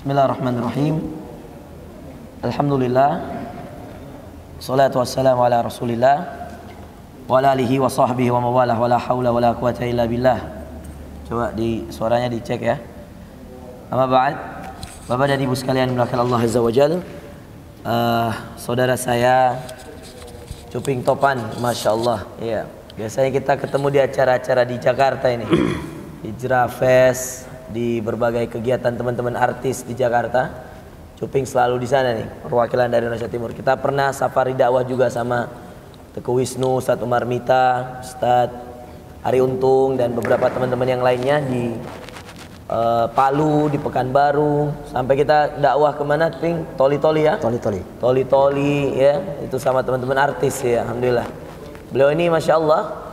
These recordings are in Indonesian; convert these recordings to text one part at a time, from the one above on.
Bismillahirrahmanirrahim. Alhamdulillah. Salatu wassalamu ala Rasulillah wa ala alihi wa sahbihi wa mawalah wa la haula wa la quwata illa billah. Coba suaranya dicek ya. Amma ba'd. Bapak dan Ibu sekalian dimuliakan Allah Azza wa Jalla. Saudara saya Cuping Topan, Masya Allah. Iya. Biasanya kita ketemu di acara-acara di Jakarta ini, Hijrah Fest, di berbagai kegiatan teman-teman artis di Jakarta. Cuping selalu di sana nih, perwakilan dari Indonesia Timur. Kita pernah safari dakwah juga sama Teguh Wisnu, Ustadz Umar Mita, Ustadz Ari Untung dan beberapa teman-teman yang lainnya di Palu, di Pekanbaru, sampai kita dakwah kemana, Ping? Toli-toli ya? Toli-toli ya, itu sama teman-teman artis ya, alhamdulillah. Beliau ini Masya Allah,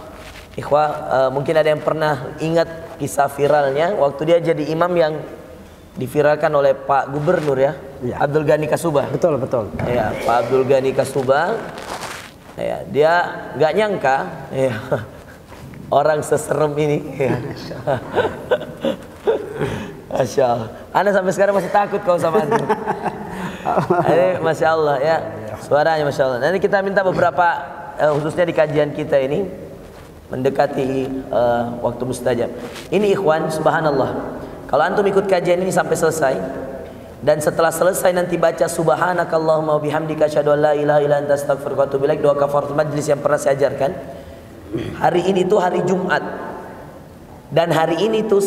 ikhwah, mungkin ada yang pernah ingat kisah viralnya waktu dia jadi imam yang diviralkan oleh Pak Gubernur ya, Abdul Ghani Kasubah. Betul. Ya, Pak Abdul Ghani Kasubah. Ya, dia nggak nyangka ya, orang seserem ini ya. Masya Allah, Anda sampai sekarang masih takut kau sama Anda. Ini Masya Allah ya, suaranya Masya Allah. Nanti kita minta beberapa, khususnya di kajian kita ini mendekati waktu mustajab. Ini ikhwan, subhanallah, kalau antum ikut kajian ini sampai selesai, dan setelah selesai nanti baca subhanakallahumma wa bihamdika asyhadu an la ilaha illa anta astaghfiruka wa atubu ilaik, doa kafaratul majlis yang pernah saya ajarkan. Hari ini tuh hari Jumat. Dan hari ini tuh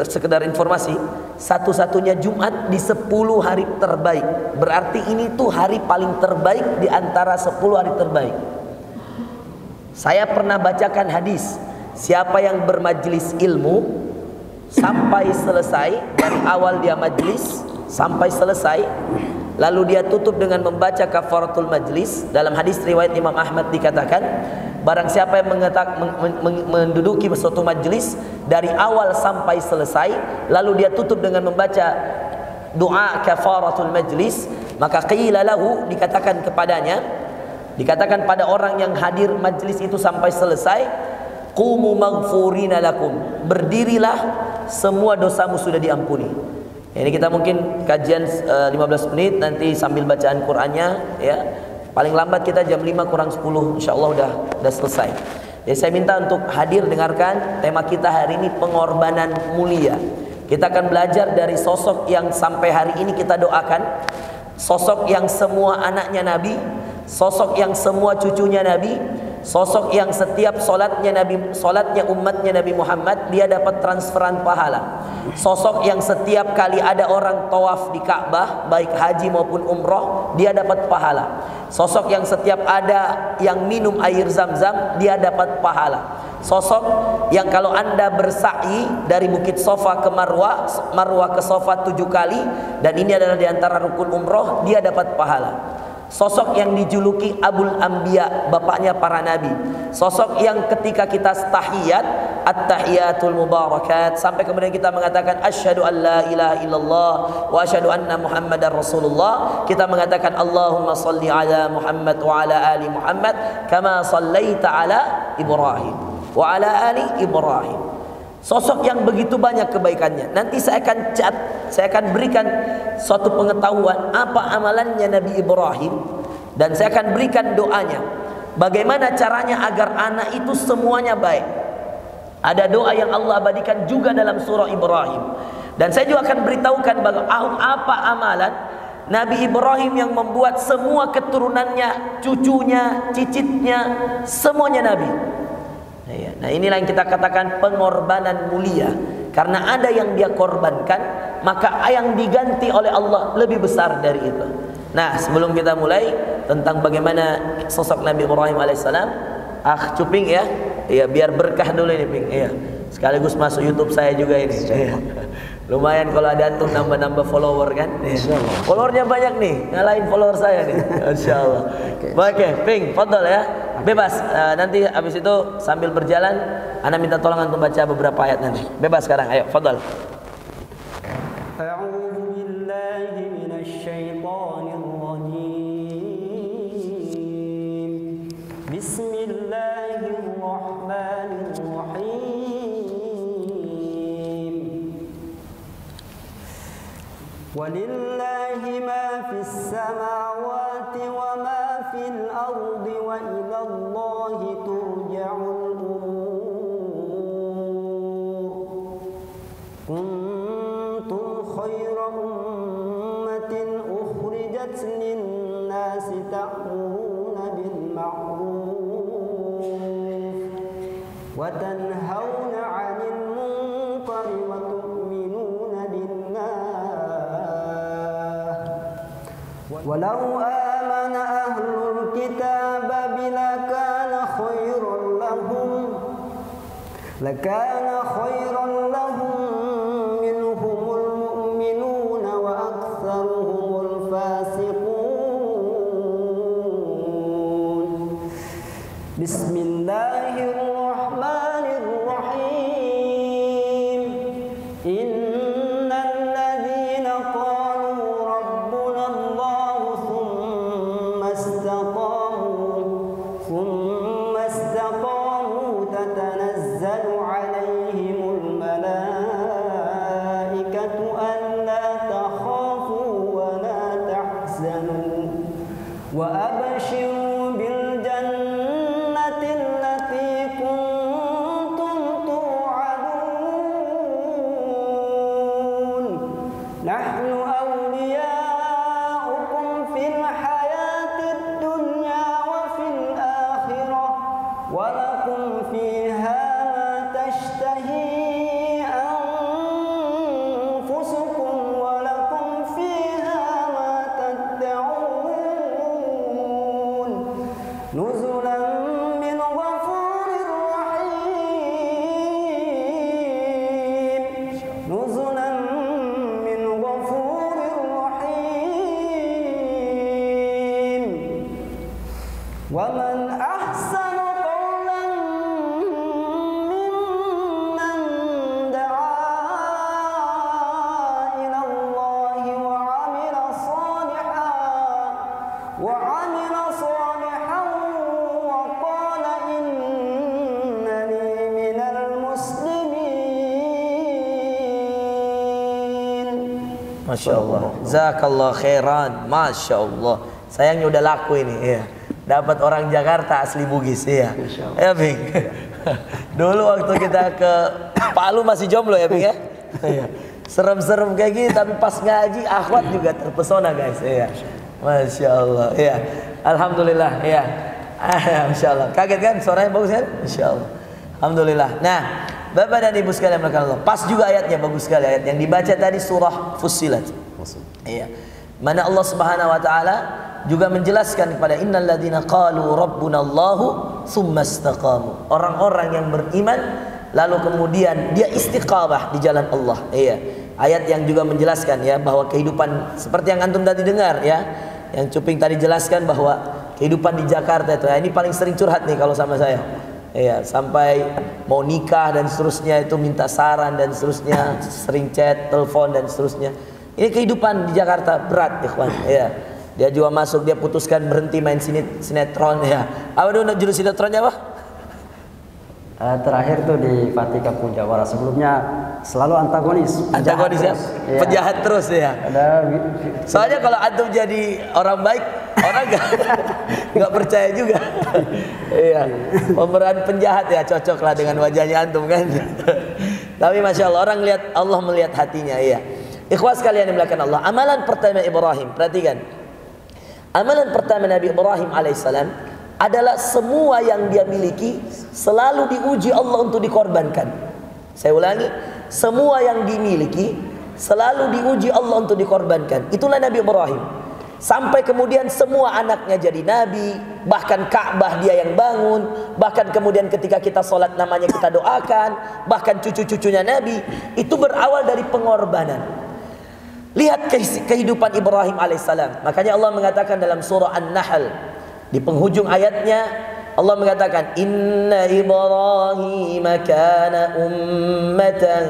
sekedar informasi, satu-satunya Jumat di 10 hari terbaik. Berarti ini tuh hari paling terbaik di antara 10 hari terbaik. Saya pernah bacakan hadis, siapa yang bermajlis ilmu sampai selesai, dari awal dia majlis sampai selesai, lalu dia tutup dengan membaca kafaratul majlis. Dalam hadis riwayat Imam Ahmad dikatakan, barang siapa yang menduduki suatu majlis dari awal sampai selesai, lalu dia tutup dengan membaca doa kafaratul majlis, maka qila lahu, dikatakan kepadanya, dikatakan pada orang yang hadir majlis itu sampai selesai, qumu maghfurina lakum, berdirilah, semua dosamu sudah diampuni. Ini kita mungkin kajian 15 menit nanti sambil bacaan Qur'annya ya. Paling lambat kita jam 5 kurang 10 insyaallah udah selesai. Jadi saya minta untuk hadir dengarkan tema kita hari ini, pengorbanan mulia. Kita akan belajar dari sosok yang sampai hari ini kita doakan, sosok yang semua anaknya Nabi, sosok yang semua cucunya Nabi, sosok yang setiap solatnya umatnya Nabi Muhammad dia dapat transferan pahala. Sosok yang setiap kali ada orang tawaf di Ka'bah, baik haji maupun umroh, dia dapat pahala. Sosok yang setiap ada yang minum air Zam-Zam, dia dapat pahala. Sosok yang kalau Anda bersa'i dari Bukit Sofa ke Marwah ke Sofa 7 kali, dan ini adalah di antara rukun umroh, dia dapat pahala. Sosok yang dijuluki Abul Anbiya, bapaknya para nabi. Sosok yang ketika kita tahiyat, at-tahiyatul mubarakat, sampai kemudian kita mengatakan asyhadu an la ilaha illallah wa asyhadu anna muhammadar rasulullah, kita mengatakan Allahumma salli ala Muhammad wa ala ali Muhammad kama sallaita ala Ibrahim wa ala ali Ibrahim. Sosok yang begitu banyak kebaikannya. Nanti saya akan berikan suatu pengetahuan apa amalannya Nabi Ibrahim, dan saya akan berikan doanya. Bagaimana caranya agar anak itu semuanya baik. Ada doa yang Allah abadikan juga dalam surah Ibrahim. Dan saya juga akan beritahukan apa amalan Nabi Ibrahim yang membuat semua keturunannya, cucunya, cicitnya, semuanya Nabi. Nah, inilah yang kita katakan pengorbanan mulia. Karena ada yang dia korbankan, maka yang diganti oleh Allah lebih besar dari itu. Nah, sebelum kita mulai tentang bagaimana sosok Nabi Ibrahim alaihissalam, Cuping ya, biar berkah dulu ini, Ping. Iya. Sekaligus masuk YouTube saya juga ini. Lumayan kalau ada antum nambah-nambah follower kan. Followernya banyak nih, ngalahin follower saya nih. Insyaallah. Oke, Ping, fadhal ya. Bebas. Nanti habis itu sambil berjalan ana minta tolong antum baca beberapa ayat nanti. Bebas sekarang. Ayo, fadhal. A'udzu billahi minasy syaithanir rajim. Bismillahirrahmanirrahim. ولله ما في السماوات وما في الأرض وإلى الله ترجع الأمور كنتم خير أمة أخرجت للناس تأمرون بالمعروف وتنهون عن المنكر وتؤمنون بالله ولو آمن أهل الكتاب لكان خيرا لهم منهم المؤمنون وأكثرهم الفاسقون بسم الله الرحمن الرحيم إن الذين قالوا ربنا الله ثم استقاموا تتنزل عليهم الملائكة ألا تخافوا ولا تحزنوا وأبشروا بالجنة التي كنتم توعدون نحن أولياؤكم في الحياة الدنيا وفي الآخرة ولكم فيها ما تشتهي أنفسكم ولكم فيها ما تدعون نزلا من غفور رحيم نزلا من غفور رحيم ومن أحسن قولا ممن دعا إلى الله وعمل صالحا وقال إنني من المسلمين. Masya Allah, Jazakallah khairan, Masya Allah. Sayangnya udah laku ini, ya. Dapat orang Jakarta asli Bugis, ya. Ya, Bing. Dulu waktu kita ke Palu masih jomblo ya, Bing ya. Serem-serem kayak gini, tapi pas ngaji akhwat juga terpesona, guys. Ya. Masya Allah, ya. Alhamdulillah, ya. Masya Allah. Kaget kan? Suaranya bagus kan? Masya Allah. Alhamdulillah. Nah, Bapak dan Ibu sekalian Allah, pas juga ayatnya, bagus sekali ayat yang dibaca tadi surah Fussilat. Iya. Mana Allah Subhanahu wa taala juga menjelaskan kepada innal ladzina qalu rabbunallahu tsumma istaqamu. Orang-orang yang beriman lalu kemudian dia istiqamah di jalan Allah. Iya. Ayat yang juga menjelaskan ya bahwa kehidupan seperti yang antum tadi dengar ya, yang Cuping tadi jelaskan bahwa kehidupan di Jakarta itu ya, ini paling sering curhat nih kalau sama saya. Iya, sampai mau nikah dan seterusnya itu minta saran dan seterusnya, sering chat, telepon dan seterusnya. Ini kehidupan di Jakarta berat, ikhwan. Iya. Dia juga masuk, dia putuskan berhenti main sinetron ya. Apa dulu judul sinetronnya, Pak? Terakhir tuh di Fatika Punjawara. Sebelumnya selalu antagonis. Antagonis ya? Iya. Penjahat terus ya. Soalnya kalau antum jadi orang baik, orang nggak percaya juga. Iya. Pemeran penjahat ya cocok lah dengan wajahnya antum kan. Tapi masya Allah orang lihat, Allah melihat hatinya. Iya. Ikhwas sekalian yang dimuliakan Allah. Amalan pertama Ibrahim, perhatikan. Amalan pertama Nabi Ibrahim alaihissalam adalah semua yang dia miliki selalu diuji Allah untuk dikorbankan. Saya ulangi, semua yang dimiliki selalu diuji Allah untuk dikorbankan. Itulah Nabi Ibrahim. Sampai kemudian semua anaknya jadi nabi, bahkan Ka'bah dia yang bangun, bahkan kemudian ketika kita sholat namanya kita doakan, bahkan cucu-cucunya nabi, itu berawal dari pengorbanan. Lihat kehidupan Ibrahim alaihissalam. Makanya Allah mengatakan dalam surah An-Nahl di penghujung ayatnya, Allah mengatakan inna Ibrahim kana ummatan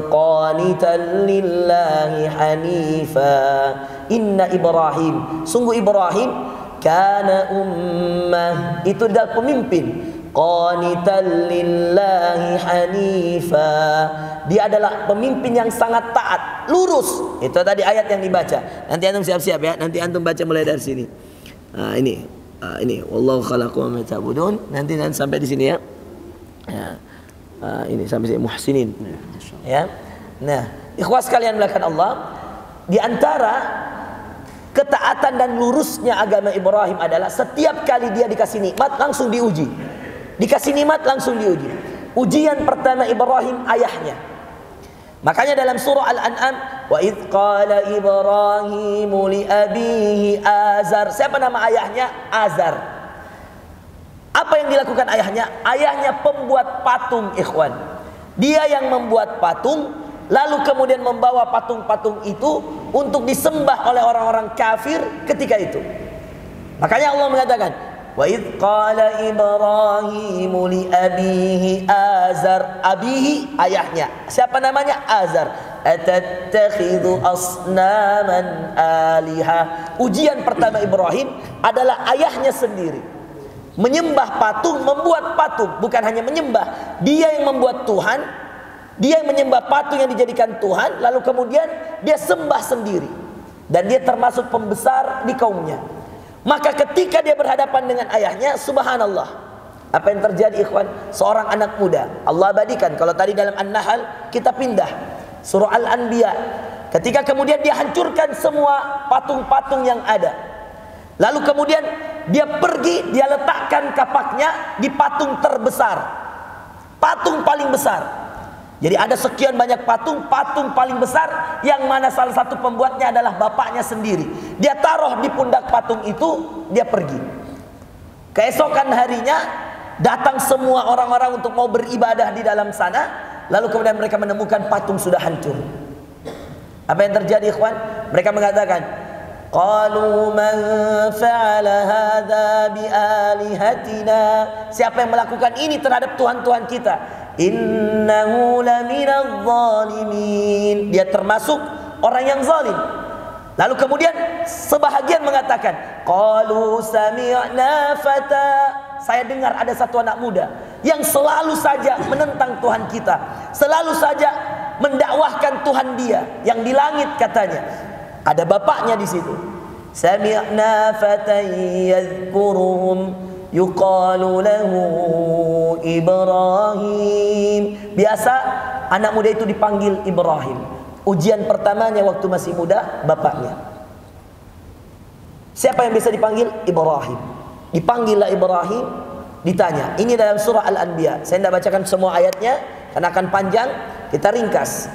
qanitan lillahi hanifa. Inna Ibrahim, sungguh Ibrahim kana ummah, itu adalah pemimpin, qanitan lillahi hanifa. Dia adalah pemimpin yang sangat taat, lurus. Itu tadi ayat yang dibaca. Nanti antum siap-siap ya. Nanti antum baca mulai dari sini. Ini wallahu khalaqakum wa ma ta'budun. Nanti sampai di sini ya. Ini sampai sini muhsinin. Ya. Nah, ikhwas sekalian melakukan Allah, di antara ketaatan dan lurusnya agama Ibrahim adalah setiap kali dia dikasih nikmat langsung diuji. Dikasih nikmat langsung diuji. Ujian pertama Ibrahim ayahnya. Makanya dalam surah Al-An'am, wa idz qala Ibrahim li abihi Azar. Siapa nama ayahnya? Azar. Apa yang dilakukan ayahnya? Ayahnya pembuat patung, ikhwan. Dia yang membuat patung, lalu kemudian membawa patung-patung itu untuk disembah oleh orang-orang kafir ketika itu. Makanya Allah mengatakan, wa idz qala Ibrahim li abihi Azar. Abihi ayahnya. Siapa namanya? Azar. Atattakhidhu asnaman aliha. Ujian pertama Ibrahim adalah ayahnya sendiri. Menyembah patung, membuat patung. Bukan hanya menyembah, dia yang membuat Tuhan. Dia yang menyembah patung yang dijadikan Tuhan, lalu kemudian dia sembah sendiri. Dan dia termasuk pembesar di kaumnya. Maka ketika dia berhadapan dengan ayahnya, subhanallah, apa yang terjadi ikhwan? Seorang anak muda, Allah abadikan. Kalau tadi dalam An-Nahl, kita pindah surah Al-Anbiya. Ketika kemudian dia hancurkan semua patung-patung yang ada, lalu kemudian dia pergi, dia letakkan kapaknya di patung terbesar, patung paling besar. Jadi ada sekian banyak patung, patung paling besar yang mana salah satu pembuatnya adalah bapaknya sendiri. Dia taruh di pundak patung itu, dia pergi. Keesokan harinya datang semua orang-orang untuk mau beribadah di dalam sana, lalu kemudian mereka menemukan patung sudah hancur. Apa yang terjadi ikhwan? Mereka mengatakan, qalu man fa'ala hadza bi alihatina. Siapa yang melakukan ini terhadap Tuhan-Tuhan kita? Innahu laminadh zalimin. Dia termasuk orang yang zalim. Lalu kemudian sebahagian mengatakan, qalu sami'na fata. Saya dengar ada satu anak muda yang selalu saja menentang Tuhan kita, selalu saja mendakwahkan Tuhan dia yang di langit katanya. Ada bapaknya di situ. Sami'na fatan yadhkuruhum yuqalu lahu Ibrahim. Biasa anak muda itu dipanggil Ibrahim. Ujian pertamanya waktu masih muda, bapaknya. Siapa yang bisa dipanggil? Ibrahim. Dipanggillah Ibrahim, ditanya. Ini dalam surah Al-Anbiya. Saya tidak bacakan semua ayatnya karena akan panjang, kita ringkas.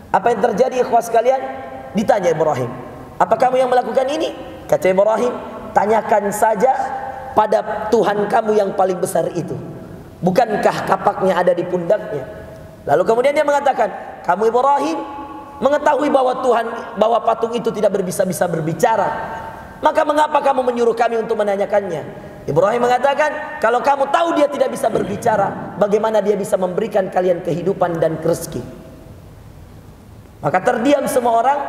Apa yang terjadi ikhwas sekalian? Ditanya Ibrahim, apa kamu yang melakukan ini? Kata Ibrahim, tanyakan saja pada Tuhan kamu yang paling besar itu. Bukankah kapaknya ada di pundaknya? Lalu kemudian dia mengatakan, kamu Ibrahim mengetahui bahwa patung itu tidak bisa berbicara. Maka mengapa kamu menyuruh kami untuk menanyakannya? Ibrahim mengatakan, kalau kamu tahu dia tidak bisa berbicara, bagaimana dia bisa memberikan kalian kehidupan dan rezeki? Maka terdiam semua orang,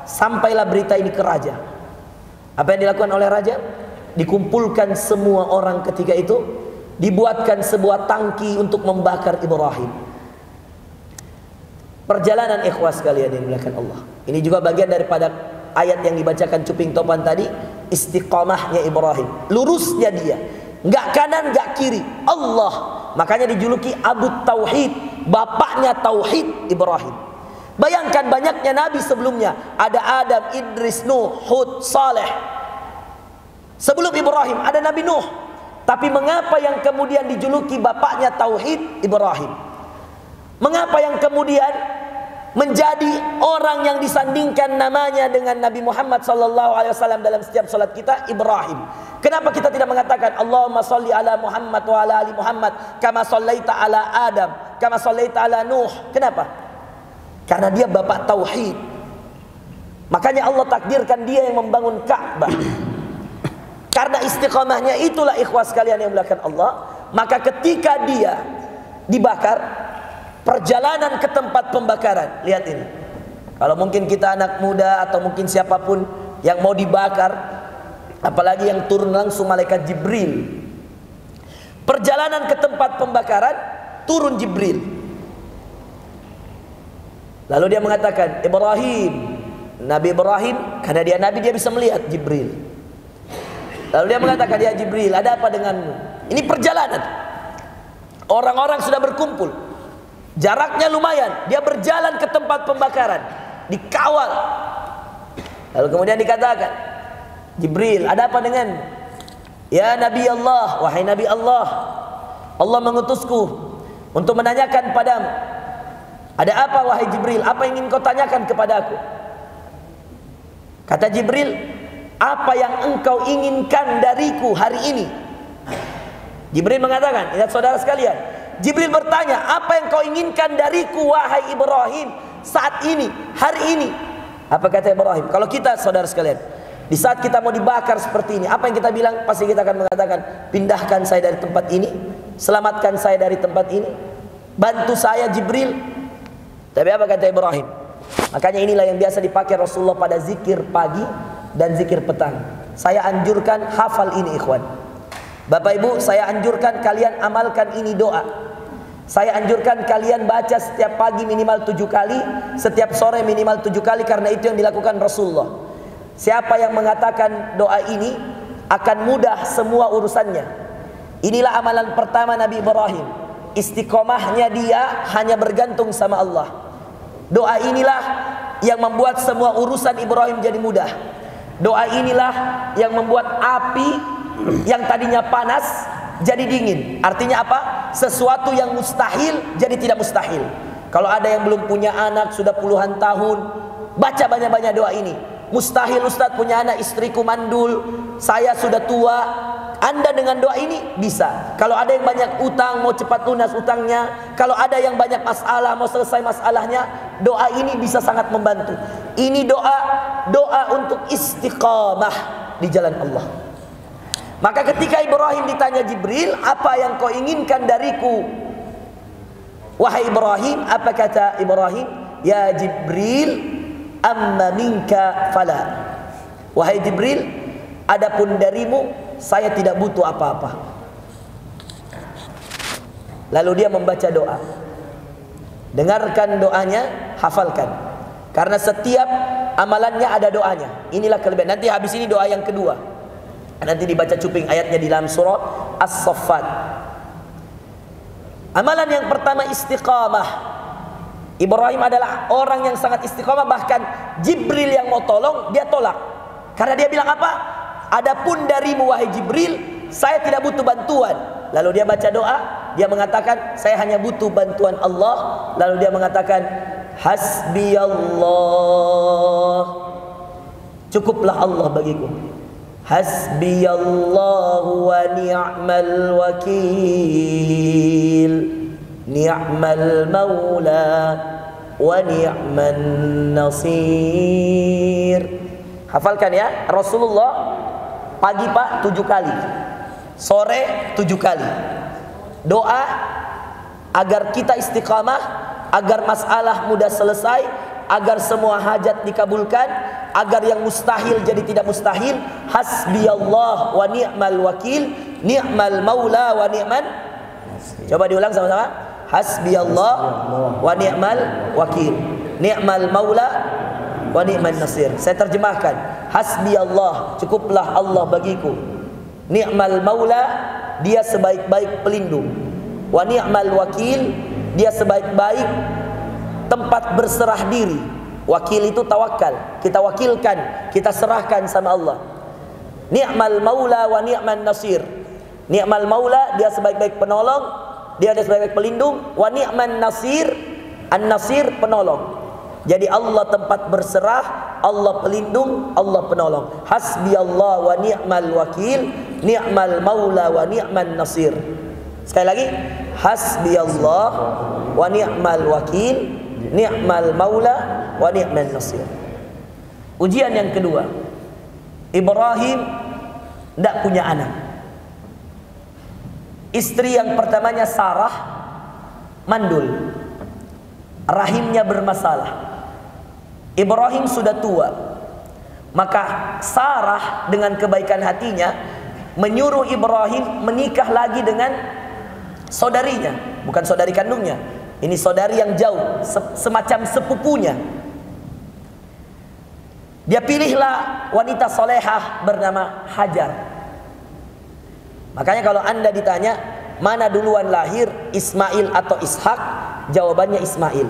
sampailah berita ini ke raja. Apa yang dilakukan oleh raja? Dikumpulkan semua orang ketika itu, dibuatkan sebuah tangki untuk membakar Ibrahim. Perjalanan ikhwas sekalian yang dimuliakan Allah. Ini juga bagian daripada ayat yang dibacakan cuping topan tadi, istiqamahnya Ibrahim, lurusnya dia, nggak kanan nggak kiri, Allah. Makanya dijuluki Abu Tauhid, bapaknya Tauhid Ibrahim. Bayangkan banyaknya nabi sebelumnya, ada Adam, Idris, Nuh, Hud, Saleh. Sebelum Ibrahim ada Nabi Nuh. Tapi mengapa yang kemudian dijuluki bapaknya Tauhid Ibrahim? Mengapa yang kemudian menjadi orang yang disandingkan namanya dengan Nabi Muhammad SAW dalam setiap salat kita Ibrahim? Kenapa kita tidak mengatakan Allahumma salli ala Muhammad wa ala ali Muhammad kama sallaita ala Adam, kama sallaita ala Nuh? Kenapa? Karena dia bapak tauhid. Makanya Allah takdirkan dia yang membangun Ka'bah. Karena istiqamahnya itulah ikhwas sekalian yang melakukan Allah. Maka ketika dia dibakar, perjalanan ke tempat pembakaran, lihat ini. Kalau mungkin kita anak muda atau mungkin siapapun yang mau dibakar, apalagi yang turun langsung malaikat Jibril. Perjalanan ke tempat pembakaran, turun Jibril. Lalu dia mengatakan, Ibrahim, Nabi Ibrahim, karena dia Nabi, dia bisa melihat Jibril. Lalu dia mengatakan, ya Jibril, ada apa denganmu? Ini perjalanan, orang-orang sudah berkumpul, jaraknya lumayan, dia berjalan ke tempat pembakaran, dikawal. Lalu kemudian dikatakan, Jibril, ada apa denganmu? Ya Nabi Allah, wahai Nabi Allah, Allah mengutusku untuk menanyakan padamu. Ada apa wahai Jibril? Apa yang ingin kau tanyakan kepadaku? Kata Jibril, apa yang engkau inginkan dariku hari ini? Jibril mengatakan, lihat saudara sekalian, Jibril bertanya, apa yang kau inginkan dariku wahai Ibrahim saat ini, hari ini? Apa kata Ibrahim? Kalau kita saudara sekalian, di saat kita mau dibakar seperti ini, apa yang kita bilang? Pasti kita akan mengatakan, pindahkan saya dari tempat ini, selamatkan saya dari tempat ini, bantu saya Jibril. Tapi apa kata Ibrahim? Makanya inilah yang biasa dipakai Rasulullah pada zikir pagi dan zikir petang. Saya anjurkan hafal ini ikhwan. Bapak Ibu, saya anjurkan kalian amalkan ini doa. Saya anjurkan kalian baca setiap pagi minimal 7 kali, setiap sore minimal 7 kali, karena itu yang dilakukan Rasulullah. Siapa yang mengatakan doa ini akan mudah semua urusannya. Inilah amalan pertama Nabi Ibrahim. Istiqomahnya dia hanya bergantung sama Allah. Doa inilah yang membuat semua urusan Ibrahim jadi mudah. Doa inilah yang membuat api yang tadinya panas jadi dingin. Artinya apa? Sesuatu yang mustahil jadi tidak mustahil. Kalau ada yang belum punya anak sudah puluhan tahun, baca banyak-banyak doa ini. Mustahil Ustadz punya anak, istriku mandul, saya sudah tua. Anda dengan doa ini bisa. Kalau ada yang banyak utang, mau cepat lunas utangnya. Kalau ada yang banyak masalah, mau selesai masalahnya, doa ini bisa sangat membantu. Ini doa untuk istiqamah di jalan Allah. Maka ketika Ibrahim ditanya Jibril, apa yang kau inginkan dariku wahai Ibrahim? Apa kata Ibrahim? Ya Jibril, amma minka fala. Wahai Jibril, adapun darimu saya tidak butuh apa-apa. Lalu dia membaca doa. Dengarkan doanya, hafalkan. Karena setiap amalannya ada doanya. Inilah kelebihan. Nanti habis ini doa yang kedua. Nanti dibaca cuping ayatnya di dalam surah As-Saffat. Amalan yang pertama istiqamah. Ibrahim adalah orang yang sangat istiqamah, bahkan Jibril yang mau tolong dia tolak. Karena dia bilang apa? Adapun darimu wahai Jibril, saya tidak butuh bantuan. Lalu dia baca doa, dia mengatakan saya hanya butuh bantuan Allah. Lalu dia mengatakan hasbiyallah, cukuplah Allah bagiku. Hasbiyallahu wa ni'mal wakil, ni'mal maula wa ni'man nasir. Hafalkan ya. Rasulullah pagi Pak 7 kali, sore 7 kali. Doa agar kita istiqamah, agar masalah mudah selesai, agar semua hajat dikabulkan, agar yang mustahil jadi tidak mustahil. Hasbiyallah wa ni'mal wakil, ni'mal maula wa ni'man. Coba diulang sama-sama. Hasbiyallah wa ni'mal wakil, ni'mal maula wa ni'man nasir. Saya terjemahkan. Hasbiyallah, cukuplah Allah bagiku. Ni'mal maula, dia sebaik-baik pelindung. Wa ni'mal wakil, dia sebaik-baik tempat berserah diri. Wakil itu tawakal, kita wakilkan, kita serahkan sama Allah. Ni'mal maula wa ni'man nasir. Ni'mal maula, dia sebaik-baik penolong, dia ada sebaik-baik pelindung. Wa ni'man nasir, an-nasir penolong. Jadi Allah tempat berserah, Allah pelindung, Allah penolong. Hasbiyallah wa ni'mal wakil, ni'mal maula wa ni'man nasir. Sekali lagi, hasbiyallah wa ni'mal wakil, ni'mal maula wa ni'man nasir. Ujian yang kedua, Ibrahim tidak punya anak. Istri yang pertamanya Sarah mandul, rahimnya bermasalah. Ibrahim sudah tua. Maka Sarah dengan kebaikan hatinya menyuruh Ibrahim menikah lagi dengan saudarinya, bukan saudari kandungnya. Ini saudari yang jauh, semacam sepupunya. Dia pilihlah wanita solehah bernama Hajar. Makanya kalau Anda ditanya, mana duluan lahir, Ismail atau Ishak? Jawabannya Ismail.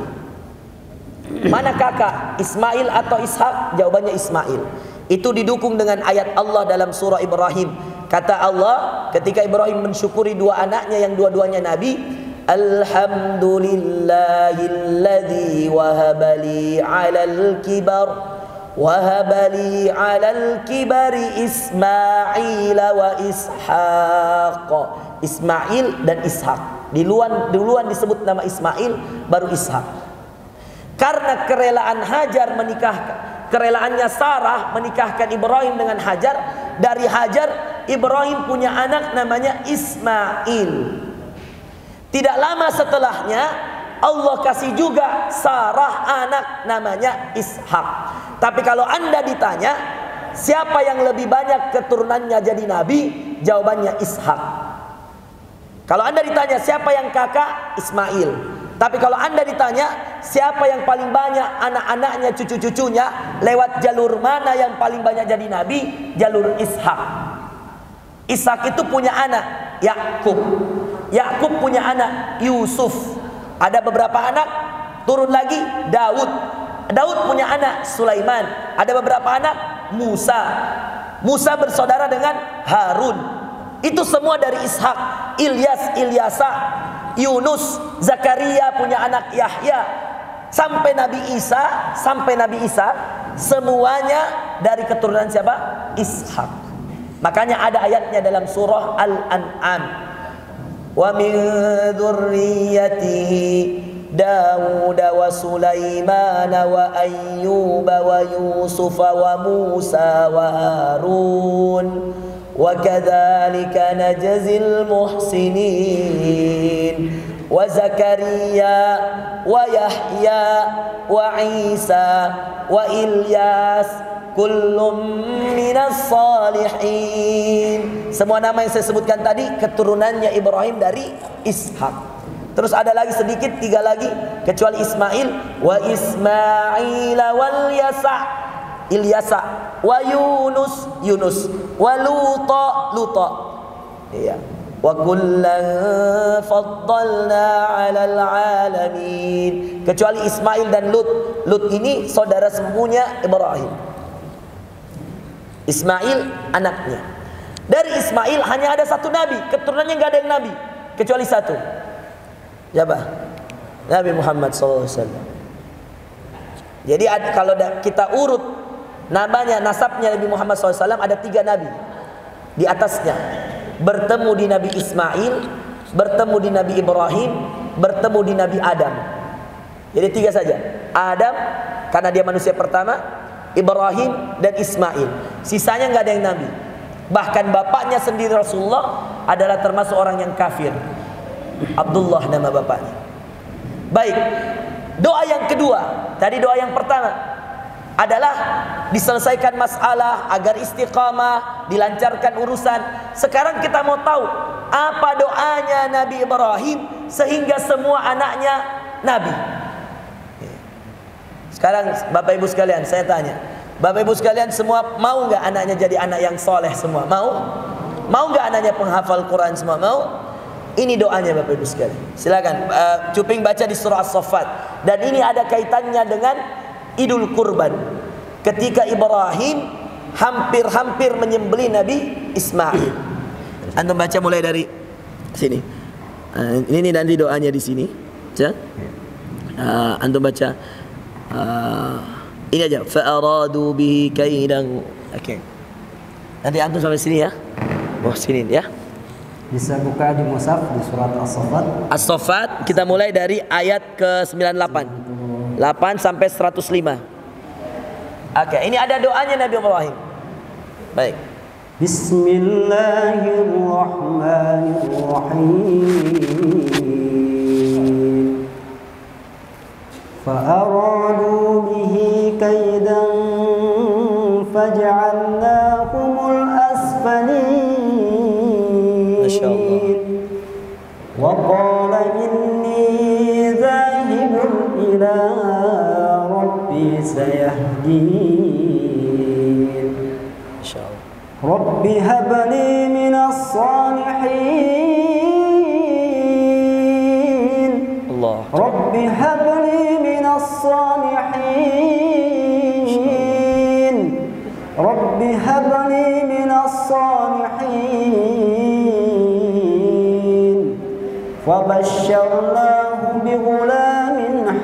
Mana kakak, Ismail atau Ishak? Jawabannya Ismail. Itu didukung dengan ayat Allah dalam surah Ibrahim. Kata Allah ketika Ibrahim mensyukuri dua anaknya yang dua-duanya nabi, Alhamdulillahilladzi wahabali 'alal kibari Ismail wa Ishaq. Ismail dan Ishak. Duluan disebut nama Ismail, baru Ishak. Karena kerelaan Hajar kerelaannya Sarah menikahkan Ibrahim dengan Hajar. Dari Hajar Ibrahim punya anak namanya Ismail. Tidak lama setelahnya Allah kasih juga Sarah anak namanya Ishak. Tapi kalau Anda ditanya siapa yang lebih banyak keturunannya jadi nabi, jawabannya Ishak. Kalau Anda ditanya siapa yang kakak, Ismail. Tapi kalau Anda ditanya siapa yang paling banyak anak-anaknya, cucu-cucunya, lewat jalur mana yang paling banyak jadi nabi? Jalur Ishak. Ishak itu punya anak Yakub. Yakub punya anak Yusuf. Ada beberapa anak, turun lagi Daud. Daud punya anak Sulaiman. Ada beberapa anak Musa. Musa bersaudara dengan Harun. Itu semua dari Ishak. Ilyasa, Yunus, Zakaria punya anak Yahya, sampai Nabi Isa, semuanya dari keturunan siapa? Ishak. Makanya ada ayatnya dalam surah Al-An'am. Wa min dzurriyyatihi Daud wa Sulaiman wa Ayyub wa Yusuf wa Musa wa Harun wa kadzalika najzil muhsinin wa Zakaria wa Yahya wa Isa wa Ilyas kullum minas salihin. Semua nama yang saya sebutkan tadi keturunannya Ibrahim dari Ishak. Terus ada lagi sedikit, 3 lagi kecuali Ismail. Wa Ismail wal Ilyasa wa Yunus wa Luta. Iya. Wa kullan faddalna 'alal 'alamin. Kecuali Ismail dan Lut. Lut ini saudara sepupunya Ibrahim. Ismail anaknya. Dari Ismail hanya ada satu nabi, keturunannya nggak ada yang nabi kecuali satu. Siapa? Nabi Muhammad SAW. Jadi kalau kita urut namanya, nasabnya Nabi Muhammad SAW, ada 3 nabi di atasnya. Bertemu di Nabi Ismail, bertemu di Nabi Ibrahim, bertemu di Nabi Adam. Jadi 3 saja. Adam karena dia manusia pertama, Ibrahim dan Ismail. Sisanya nggak ada yang nabi. Bahkan bapaknya sendiri Rasulullah adalah termasuk orang yang kafir. Abdullah nama bapaknya. Baik. Doa yang kedua, tadi doa yang pertama adalah diselesaikan masalah agar istiqamah, dilancarkan urusan. Sekarang kita mau tahu apa doanya Nabi Ibrahim sehingga semua anaknya nabi. Sekarang Bapak Ibu sekalian, saya tanya, Bapak Ibu sekalian semua mau nggak anaknya jadi anak yang soleh semua? Mau? Mau nggak anaknya penghafal Quran semua? Mau? Ini doanya Bapak Ibu sekalian. Silakan cuping baca di surah As-Saffat. Dan ini ada kaitannya dengan Idul Kurban. Ketika Ibrahim hampir menyembelih Nabi Ismail. Antum baca mulai dari sini. Ini nanti doanya di sini. Antum baca. Ini aja. Fa'aradu bihi kaidan. Oke. Nanti antum sampai sini ya. Oh sini ya. Bisa buka di mushaf di surat As-Saffat. As-Saffat kita mulai dari ayat ke-98. 8 sampai 105. Oke, ini ada doanya Nabi Ibrahim. Baik. Bismillahirrahmanirrahim. Fa'aradu bihi kaidan faj'alnahumul asfalin. Wa إلى ربي سيهدين Insyaallah. رب هب لي من الصالحين Allah. رب هب لي من الصالحين رب هب لي من الصالحين فبشرناه بغلام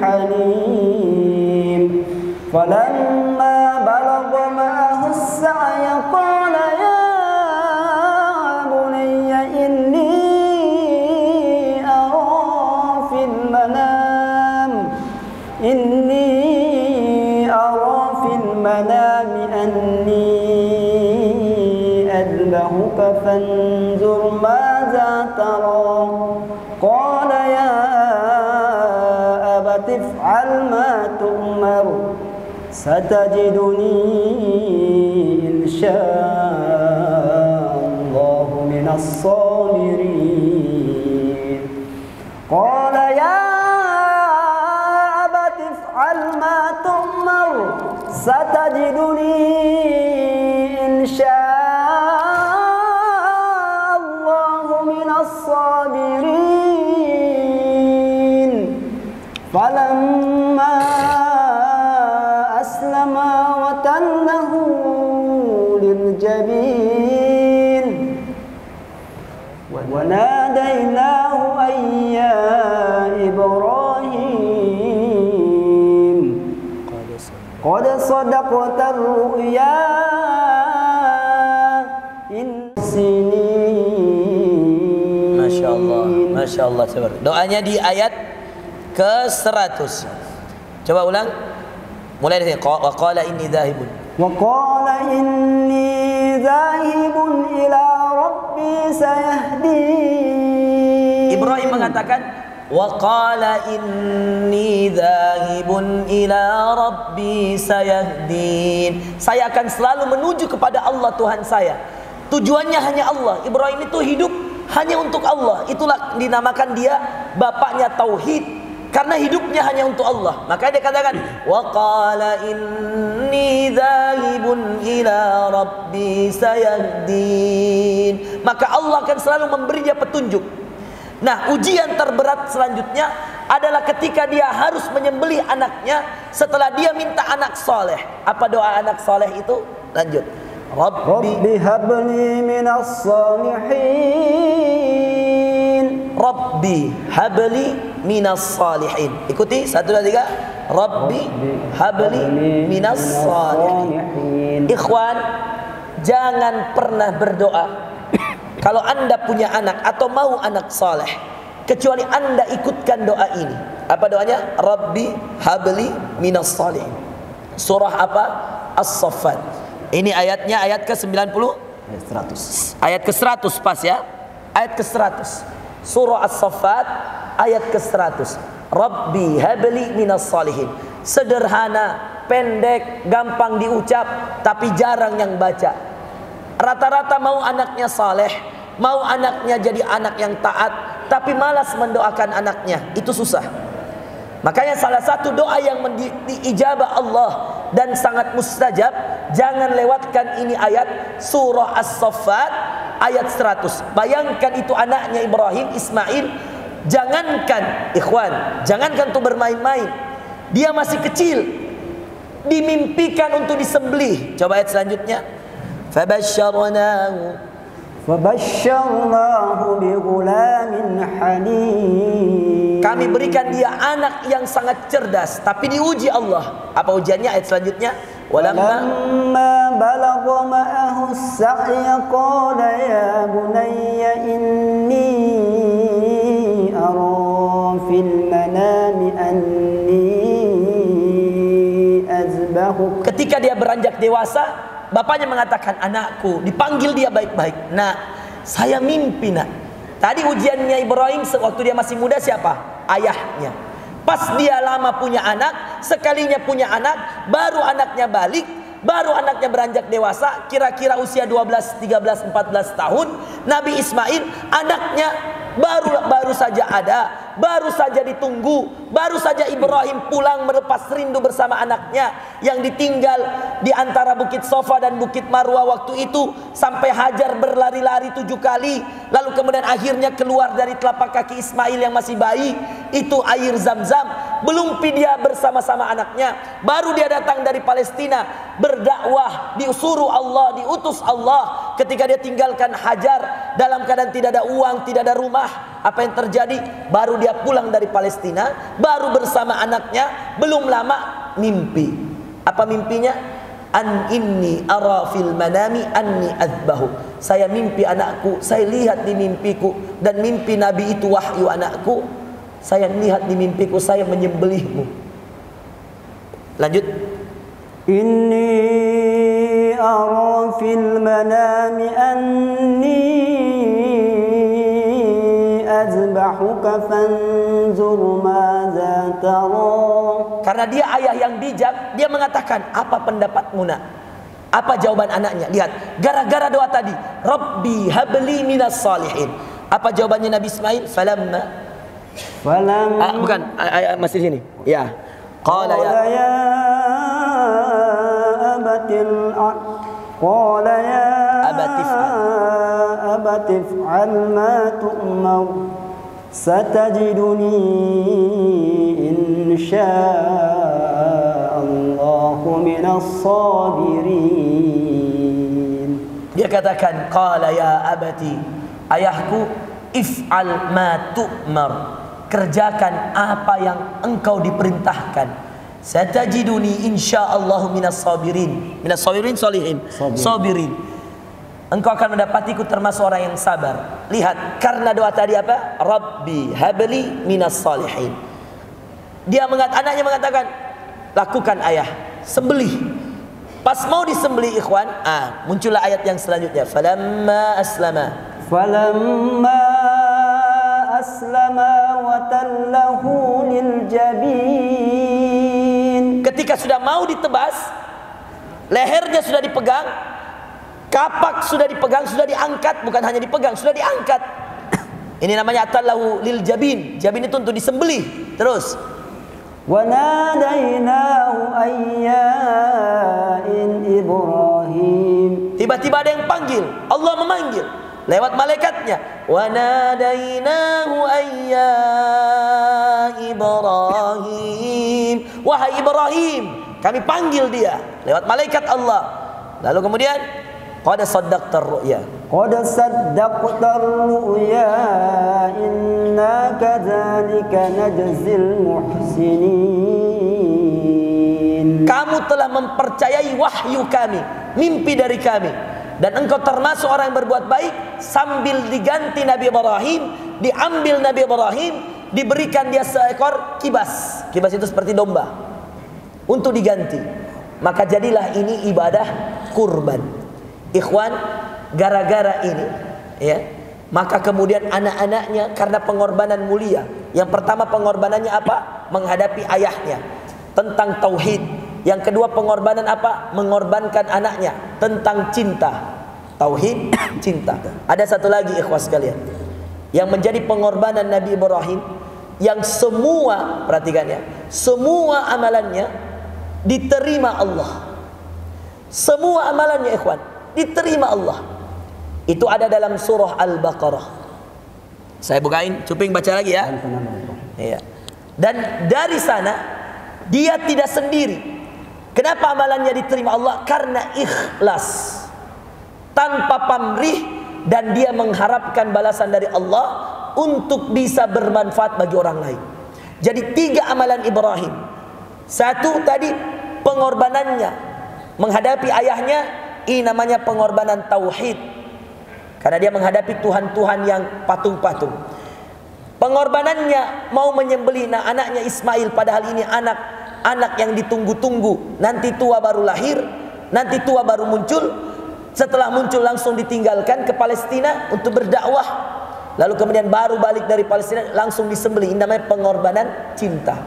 حليم فلما بلغ معه السعي قال يا بني إني أرى في المنام أني أذبحك فانظر ماذا ترى قال يا أبت افعل ما تؤمر ستجدني إن شاء الله من الصابرين قال يا أبت افعل ما تؤمر ستجدني إن شاء الله من الصابرين فلما أسلما وتله للجبين وناديناه أن يا إبراهيم قد صدقت الرؤيا إن سنين. Masya Allah, Masya Allah. Doanya di ayat ke-100. Coba ulang. Mulai dari sini. Wa qala inni dhahibun. Wa qala inni dhahibun ila rabbi sayahdin. Ibrahim mengatakan wa qala inni dhahibun ila rabbi sayahdin. Saya akan selalu menuju kepada Allah Tuhan saya. Tujuannya hanya Allah. Ibrahim itu hidup hanya untuk Allah. Itulah dinamakan dia bapaknya tauhid. Karena hidupnya hanya untuk Allah. Maka dia katakan wa qala inni dhahibun ila rabbi sayahdin. Maka Allah akan selalu memberi dia petunjuk. Nah, ujian terberat selanjutnya adalah ketika dia harus menyembelih anaknya setelah dia minta anak soleh. Apa doa anak soleh itu? Lanjut. Rabbi habli minas salihin. Rabbi habli minas salihin. Ikuti 1, 2, 3. Rabbi habli minas salihin. Ikhwan, jangan pernah berdoa kalau anda punya anak atau mau anak saleh kecuali anda ikutkan doa ini. Apa doanya? Rabbi habli minas salihin. Surah apa? As-Saffat. Ini ayatnya ayat ke-90, ayat ke-100 pas ya. Ayat ke-100 Surah As-Saffat ayat ke-100. Rabbi habli minas salihin. Sederhana, pendek, gampang diucap, tapi jarang yang baca. Rata-rata mau anaknya saleh, mau anaknya jadi anak yang taat, tapi malas mendoakan anaknya. Itu susah. Makanya salah satu doa yang diijabah Allah dan sangat mustajab, jangan lewatkan ini ayat Surah As-Saffat ayat 100. Bayangkan itu anaknya Ibrahim, Ismail. Jangankan ikhwan, jangankan untuk bermain-main, dia masih kecil, dimimpikan untuk disembelih. Coba ayat selanjutnya. Fabashsharnahu bighulamin halim. Kami berikan dia anak yang sangat cerdas, tapi diuji Allah. Apa ujiannya? Ayat selanjutnya. Walamma balagha ma'ahu as-sa'ya qala ya bunayya inni ara fil manami anni azbahuk. Ketika dia beranjak dewasa, bapaknya mengatakan, anakku, dipanggil dia baik-baik. Nak, saya mimpi nak. Tadi ujiannya Ibrahim waktu dia masih muda siapa? Ayahnya. Pas dia lama punya anak, sekalinya punya anak, baru anaknya balik, baru anaknya beranjak dewasa, kira-kira usia 12, 13, 14 tahun, Nabi Ismail, anaknya baru saja ada, baru saja ditunggu, baru saja Ibrahim pulang melepas rindu bersama anaknya yang ditinggal di antara Bukit Sofa dan Bukit Marwah waktu itu, sampai Hajar berlari-lari 7 kali, lalu kemudian akhirnya keluar dari telapak kaki Ismail yang masih bayi itu air Zam-Zam. Belum dia bersama-sama anaknya, baru dia datang dari Palestina berdakwah, disuruh Allah, diutus Allah. Ketika dia tinggalkan Hajar dalam keadaan tidak ada uang, tidak ada rumah, apa yang terjadi? Baru dia pulang dari Palestina, baru bersama anaknya, belum lama mimpi. Apa mimpinya? An inni ara fil manami anni azbahu. Saya mimpi anakku, saya lihat di mimpiku, dan mimpi Nabi itu wahyu anakku. Saya lihat di mimpiku saya menyembelihmu. Lanjut. Inni ara fil manami anni azbahuka fanzur madza tara. Karena dia ayah yang bijak, dia mengatakan, apa pendapatmu nak? Apa jawaban anaknya? Lihat, gara-gara doa tadi, Rabbi habli minas salihin. Apa jawabannya Nabi Ismail? Bukan, masih di sini. Ya. Qala ya abatif al ma tu'mar satajiduni insya'allahu minas sabirin. Dia katakan, qala ya abati, ayahku, if'al ma tu'mar, kerjakan apa yang engkau diperintahkan. Satajiduni insyaallah minas sabirin. Minas sabirin salihin. Sabirin. Engkau akan mendapatiku termasuk orang yang sabar. Lihat, karena doa tadi apa? Rabbi habli minas salihin. Anaknya mengatakan, lakukan ayah, sembelih. Pas mau disembelih ikhwan, muncullah ayat yang selanjutnya. Falamma aslama wa tallahu lil jabin. Ketika sudah mau ditebas, lehernya sudah dipegang, kapak sudah dipegang, sudah diangkat, bukan hanya dipegang, sudah diangkat. Ini namanya tallahu lil jabin. Jabin itu untuk disembelih. Terus wa nadainahu ayya Ibrahim. Tiba-tiba ada yang panggil, Allah memanggil lewat malaikatnya. Wa nadainahu ayya Ibrahim. Wahai Ibrahim, kami panggil dia lewat malaikat Allah. Lalu kemudian qad saddaqtar ru'ya. Qad saddaqtar ru'ya inna kadzalika najzil muhsinin. Kamu telah mempercayai wahyu kami, mimpi dari kami, dan engkau termasuk orang yang berbuat baik. Sambil diganti Nabi Ibrahim, diambil Nabi Ibrahim, diberikan dia seekor kibas. Kibas itu seperti domba untuk diganti. Maka jadilah ini ibadah kurban. Ikhwan, gara-gara ini ya, maka kemudian anak-anaknya karena pengorbanan mulia. Yang pertama pengorbanannya apa? Menghadapi ayahnya tentang tauhid. Yang kedua pengorbanan apa? Mengorbankan anaknya tentang cinta. Tauhid, cinta. Ada satu lagi ikhwas sekalian, yang menjadi pengorbanan Nabi Ibrahim, yang semua, perhatikan ya, semua amalannya diterima Allah. Semua amalannya ikhwan diterima Allah. Itu ada dalam surah Al-Baqarah. Saya bukain, Cuping baca lagi ya. Iya. Dan dari sana dia tidak sendiri. Kenapa amalannya diterima Allah? Karena ikhlas, tanpa pamrih, dan dia mengharapkan balasan dari Allah untuk bisa bermanfaat bagi orang lain. Jadi 3 amalan Ibrahim. Satu tadi pengorbanannya menghadapi ayahnya, ini namanya pengorbanan tauhid, karena dia menghadapi Tuhan-Tuhan yang patung-patung. Pengorbanannya mau menyembelih anaknya Ismail, padahal ini anak yang ditunggu-tunggu. Nanti tua baru lahir, nanti tua baru muncul. Setelah muncul langsung ditinggalkan ke Palestina untuk berdakwah. Lalu kemudian baru balik dari Palestina langsung disembelih. Ini namanya pengorbanan cinta.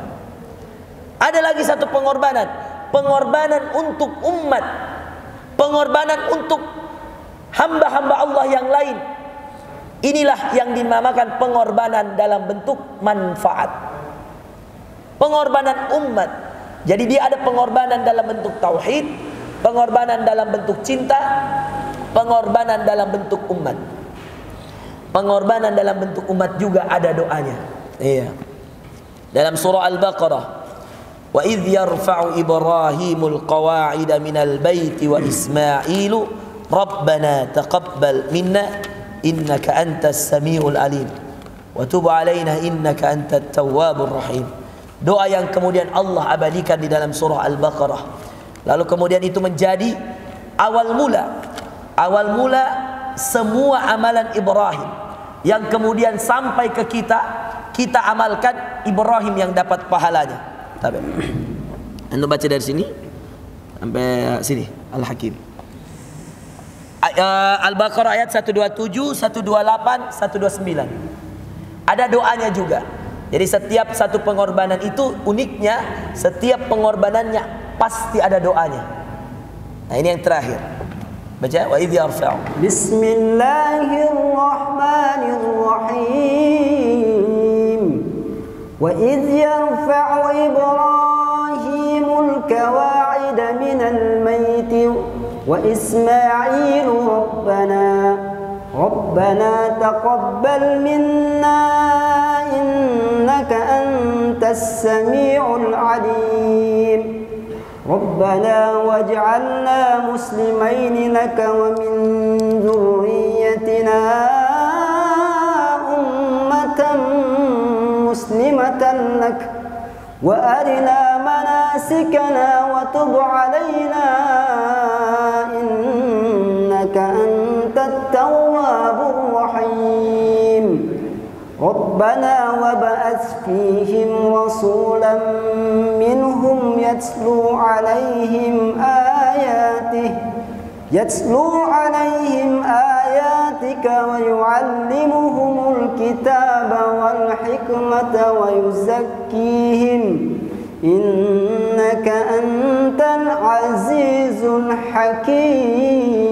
Ada lagi satu pengorbanan, pengorbanan untuk umat, pengorbanan untuk hamba-hamba Allah yang lain. Inilah yang dinamakan pengorbanan dalam bentuk manfaat. Pengorbanan umat. Jadi dia ada pengorbanan dalam bentuk tauhid, pengorbanan dalam bentuk cinta, pengorbanan dalam bentuk umat. Pengorbanan dalam bentuk umat juga ada doanya. Iya. Dalam surah Al-Baqarah, wa idh yarfa'u Ibrahimul qawa'ida minal baiti wa Ismailu rabbana taqabbal minna innaka antas samiul alim wa tub alaina innaka antat tawwabur rahim. Doa yang kemudian Allah abadikan di dalam surah Al-Baqarah. Lalu kemudian itu menjadi awal mula semua amalan Ibrahim yang kemudian sampai ke kita amalkan. Ibrahim yang dapat pahalanya. Tapi anda baca dari sini sampai sini Al-Hakim. Al-Baqarah ayat 127, 128, 129. Ada doanya juga. Jadi setiap satu pengorbanan itu uniknya, setiap pengorbanannya pasti ada doanya. Nah ini yang terakhir. Baca wa idh yarfa'u. Bismillahirrahmanirrahim. Wa idh yarfa'u Ibrahimul qawa'ida minal baiti wa Ismailu Rabbana taqabbal minna innaka antas samiul alim. Rabbana waj'alna muslimaini laka wa min dhurriyyatina ummatan muslimatan lak wa arina manasikana wa tub alaina innaka antat tawwabur rahim. Rabbana wab'ath fihim rasulan minhum yatlu alaihim ayatika wa yu'allimuhumul kitaba wal hikmata wa yuzakkihim innaka antal azizul hakim.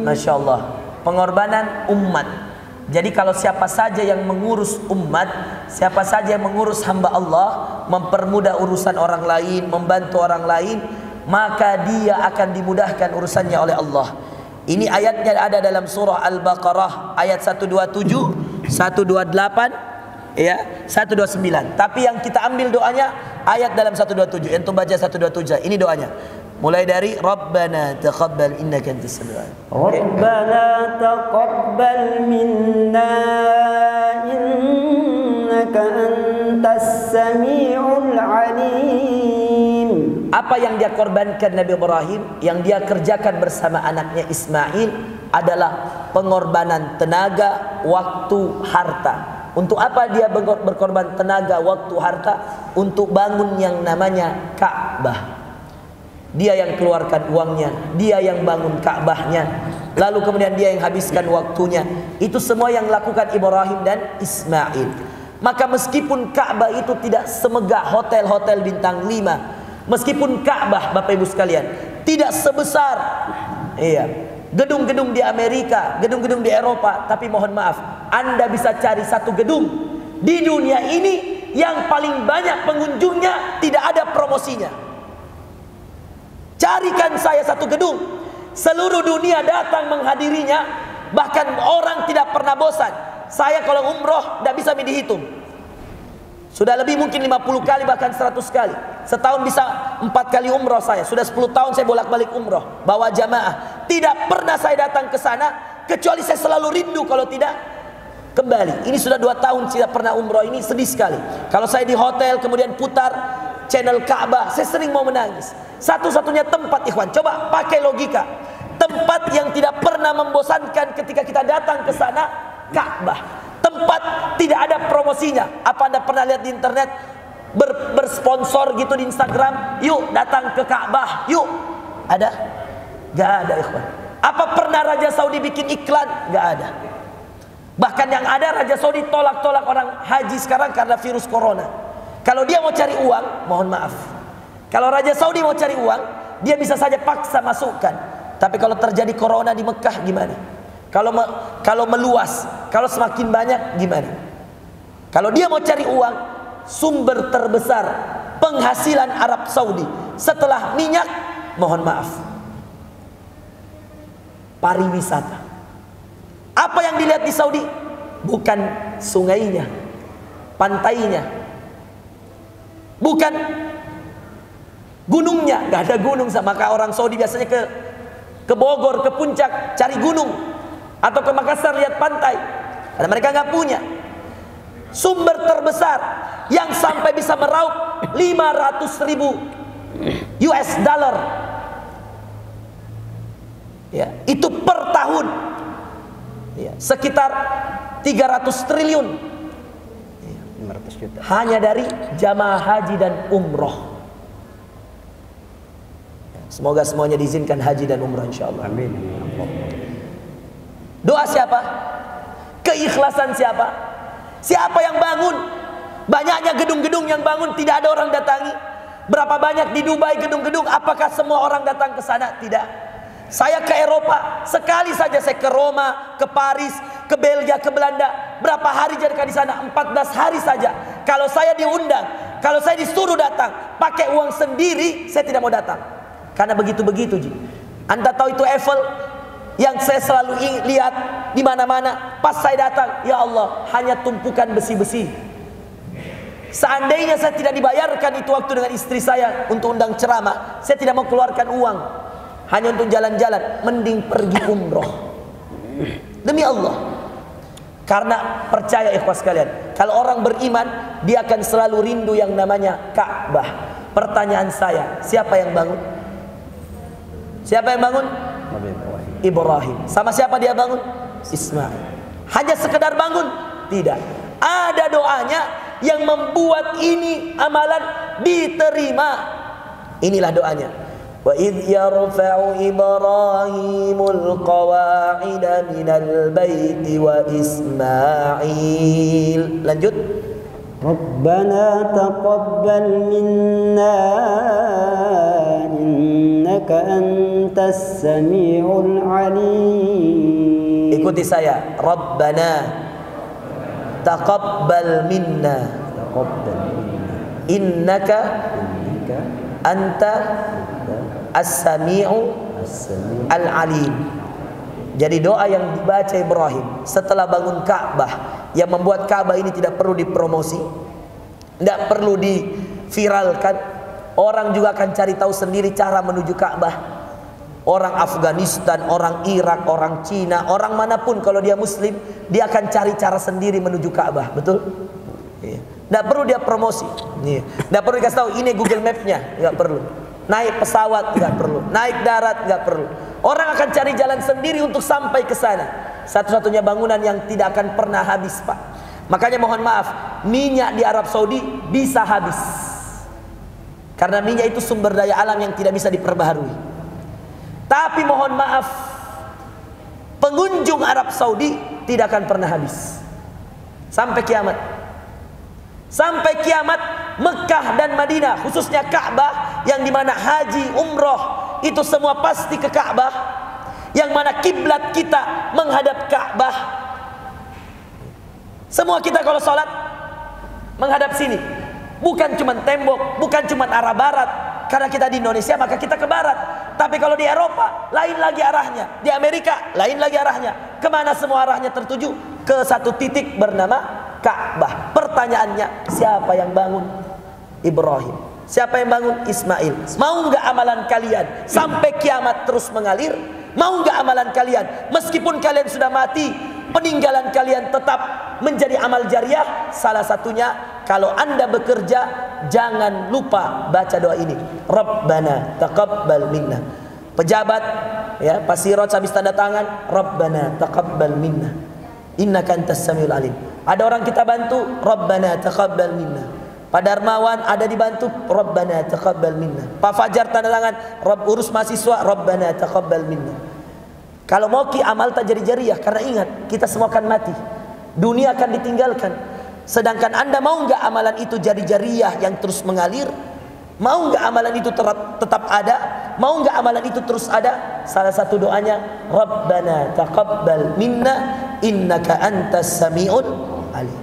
Masya Allah. Pengorbanan umat. Jadi kalau siapa saja yang mengurus umat, siapa saja yang mengurus hamba Allah, mempermudah urusan orang lain, membantu orang lain, maka dia akan dimudahkan urusannya oleh Allah. Ini ayatnya ada dalam surah Al-Baqarah ayat 127, 128, ya, 129. Tapi yang kita ambil doanya ayat dalam 127. Entum baca 127. Ini doanya. Mulai dari Rabbana taqabbal innaka antas samiul alim. Rabbana taqabbal minna innaka antas samiul alim. Apa yang dia korbankan Nabi Ibrahim, yang dia kerjakan bersama anaknya Ismail adalah pengorbanan tenaga, waktu, harta. Untuk apa dia berkorban tenaga, waktu, harta? Untuk bangun yang namanya Ka'bah. Dia yang keluarkan uangnya, dia yang bangun Ka'bahnya, lalu kemudian dia yang habiskan waktunya. Itu semua yang lakukan Ibrahim dan Ismail. Maka meskipun Ka'bah itu tidak semegah hotel-hotel bintang 5, meskipun Ka'bah Bapak Ibu sekalian tidak sebesar gedung-gedung di Amerika, gedung-gedung di Eropa, tapi mohon maaf, Anda bisa cari satu gedung di dunia ini yang paling banyak pengunjungnya tidak ada promosinya. Carikan saya satu gedung, seluruh dunia datang menghadirinya, bahkan orang tidak pernah bosan. Saya kalau umroh tidak bisa dihitung, sudah lebih mungkin 50 kali bahkan 100 kali. Setahun bisa 4 kali umroh saya. Sudah 10 tahun saya bolak-balik umroh, bawa jamaah. Tidak pernah saya datang ke sana, kecuali saya selalu rindu kalau tidak kembali. Ini sudah 2 tahun tidak pernah umroh, ini sedih sekali. Kalau saya di hotel kemudian putar channel Ka'bah, saya sering mau menangis. Satu-satunya tempat, ikhwan, coba pakai logika, tempat yang tidak pernah membosankan ketika kita datang ke sana, Ka'bah. Tempat tidak ada promosinya. Apa Anda pernah lihat di internet bersponsor gitu di Instagram, yuk datang ke Ka'bah, yuk? Ada? Gak ada, ikhwan. Apa pernah Raja Saudi bikin iklan? Gak ada. Bahkan yang ada, Raja Saudi tolak-tolak orang haji sekarang karena virus corona. Kalau dia mau cari uang, mohon maaf, kalau Raja Saudi mau cari uang, dia bisa saja paksa masukkan. Tapi kalau terjadi corona di Mekah gimana? Kalau meluas, kalau semakin banyak gimana? Kalau dia mau cari uang, sumber terbesar penghasilan Arab Saudi setelah minyak, mohon maaf, pariwisata. Apa yang dilihat di Saudi? Bukan sungainya, pantainya, bukan gunungnya. Gak ada gunung, maka orang Saudi biasanya ke Bogor, ke puncak cari gunung, atau ke Makassar lihat pantai. Karena mereka nggak punya. Sumber terbesar yang sampai bisa meraup 500.000 US dollar, ya, itu per tahun, ya, sekitar 300 triliun, 500 juta. hanya dari jamaah haji dan umroh. Semoga semuanya diizinkan haji dan umroh insyaallah. Amin. Doa siapa? Keikhlasan siapa? Siapa yang bangun? Banyaknya gedung-gedung yang bangun tidak ada orang datangi. Berapa banyak di Dubai gedung-gedung? Apakah semua orang datang ke sana? Tidak. Saya ke Eropa, sekali saja saya ke Roma, ke Paris, ke Belgia, ke Belanda. Berapa hari jadi di sana? 14 hari saja. Kalau saya diundang, kalau saya disuruh datang, pakai uang sendiri, saya tidak mau datang. Karena begitu-begitu, Ji. Anda tahu itu Eiffel yang saya selalu lihat di mana-mana. Pas saya datang, ya Allah, hanya tumpukan besi-besi. Seandainya saya tidak dibayarkan itu waktu dengan istri saya untuk undang ceramah, saya tidak mau keluarkan uang hanya untuk jalan-jalan, mending pergi umroh. Demi Allah. Karena percaya ikhwas sekalian, kalau orang beriman, dia akan selalu rindu yang namanya Ka'bah. Pertanyaan saya, siapa yang bangun? Siapa yang bangun? Ibrahim. Sama siapa dia bangun? Ismail. Hanya sekedar bangun? Tidak. Ada doanya yang membuat ini amalan diterima. Inilah doanya. Wa idh yarfa'u Ibrahimul qawa'ida minal baiti wa Ismail. Lanjut. Rabbana taqabbal minna innaka antas sami'ul alim. Ikuti saya. Rabbana taqabbal minna innaka anta as-sami'u al-alim. Jadi doa yang dibaca Ibrahim setelah bangun Ka'bah, yang membuat Ka'bah ini tidak perlu dipromosi, tidak perlu diviralkan. Orang juga akan cari tahu sendiri cara menuju Ka'bah. Orang Afghanistan, orang Irak, orang Cina, orang manapun kalau dia Muslim, dia akan cari cara sendiri menuju Ka'bah. Betul? Tidak perlu dia promosi. Tidak perlu dikasih tahu ini Google Map-nya, nggak perlu. Naik pesawat nggak perlu, naik darat nggak perlu. Orang akan cari jalan sendiri untuk sampai ke sana. Satu-satunya bangunan yang tidak akan pernah habis, Pak. Makanya mohon maaf, minyak di Arab Saudi bisa habis. Karena minyak itu sumber daya alam yang tidak bisa diperbaharui. Tapi mohon maaf, pengunjung Arab Saudi tidak akan pernah habis sampai kiamat. Sampai kiamat, Mekah dan Madinah, khususnya Ka'bah, yang dimana haji, umroh, itu semua pasti ke Ka'bah, yang mana kiblat kita menghadap Ka'bah. Semua kita kalau sholat menghadap sini, bukan cuma tembok, bukan cuma arah barat. Karena kita di Indonesia maka kita ke barat. Tapi kalau di Eropa lain lagi arahnya, di Amerika lain lagi arahnya. Kemana semua arahnya tertuju? Ke satu titik bernama Ka'bah. Pertanyaannya, siapa yang bangun? Ibrahim. Siapa yang bangun? Ismail. Mau nggak amalan kalian sampai kiamat terus mengalir? Mau nggak amalan kalian meskipun kalian sudah mati, peninggalan kalian tetap menjadi amal jariah? Salah satunya, kalau Anda bekerja, jangan lupa baca doa ini. Rabbana taqabbal minna. Pejabat, ya, Pak Sirot habis tanda tangan, Rabbana taqabbal minna innaka antas samiul alim. Ada orang kita bantu, Rabbana taqabbal minna. Pak Darmawan ada dibantu, Rabbana taqabbal minna. Pak Fajar tanda tangan, urus mahasiswa, Rabbana taqabbal minna. Kalau mau amal tak jadi jariah, karena ingat, kita semua akan mati. Dunia akan ditinggalkan. Sedangkan Anda mau nggak amalan itu jadi jariah yang terus mengalir? Mau nggak amalan itu tetap ada? Mau nggak amalan itu terus ada? Salah satu doanya, Rabbana taqabbal minna innaka antas sami'un alim.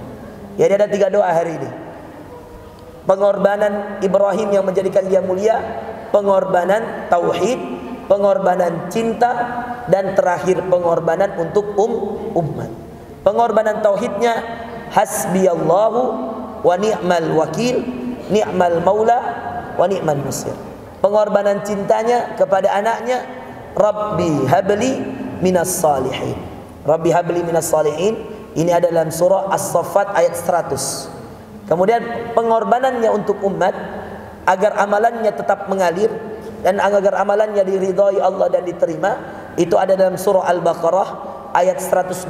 Jadi ada 3 doa hari ini. Pengorbanan Ibrahim yang menjadikan dia mulia, pengorbanan tauhid, pengorbanan cinta, dan terakhir pengorbanan untuk umat. Pengorbanan tauhidnya, hasbiyallahu wa ni'mal wakil, ni'mal maula wa ni'mal nasir. Pengorbanan cintanya kepada anaknya, Rabbi habli minas salihin. Rabbi habli minas salihin. Ini ada dalam surah As-Saffat ayat 100. Kemudian pengorbanannya untuk umat agar amalannya tetap mengalir dan agar amalannya diridhai Allah dan diterima, itu ada dalam surah Al-Baqarah ayat 127.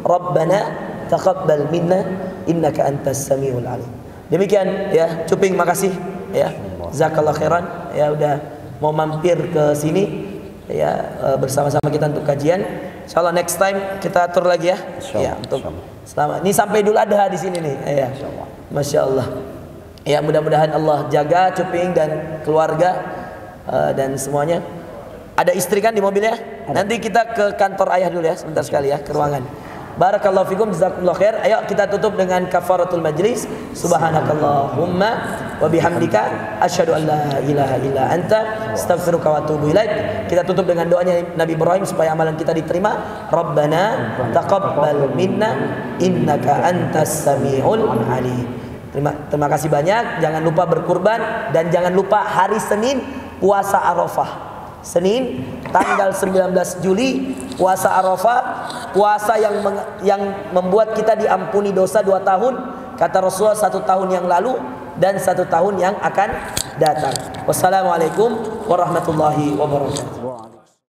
Rabbana taqabbal minna innaka antas samiul alim. Demikian ya, Cuping, makasih ya. Jazakallah khairan ya, udah mau mampir ke sini ya, bersama-sama kita untuk kajian. Insyaallah next time kita atur lagi ya. Ya, untuk selamat. Ini sampai Idul Adha di sini nih ya. Masya Allah. Ya, mudah-mudahan Allah jaga Cuping dan keluarga dan semuanya. Ada istri kan di mobilnya? Nanti kita ke kantor ayah dulu ya, sebentar sekali ya, ke ruangan. Barakallahu fikum, jazakumullah khair. Ayo kita tutup dengan kafaratul majlis. Subhanakallahumma wa bihamdika asyhadu an la ilaha illa anta astaghfiruka wa atubu ilaik. Kita tutup dengan doanya Nabi Ibrahim supaya amalan kita diterima. Rabbana taqabbal minna innaka antas samiul alim. Terima kasih banyak. Jangan lupa berkurban dan jangan lupa hari Senin puasa Arafah. Senin tanggal 19 Juli puasa Arafah, puasa yang membuat kita diampuni dosa 2 tahun, kata Rasulullah 1 tahun yang lalu dan 1 tahun yang akan datang. Wassalamualaikum warahmatullahi wabarakatuh.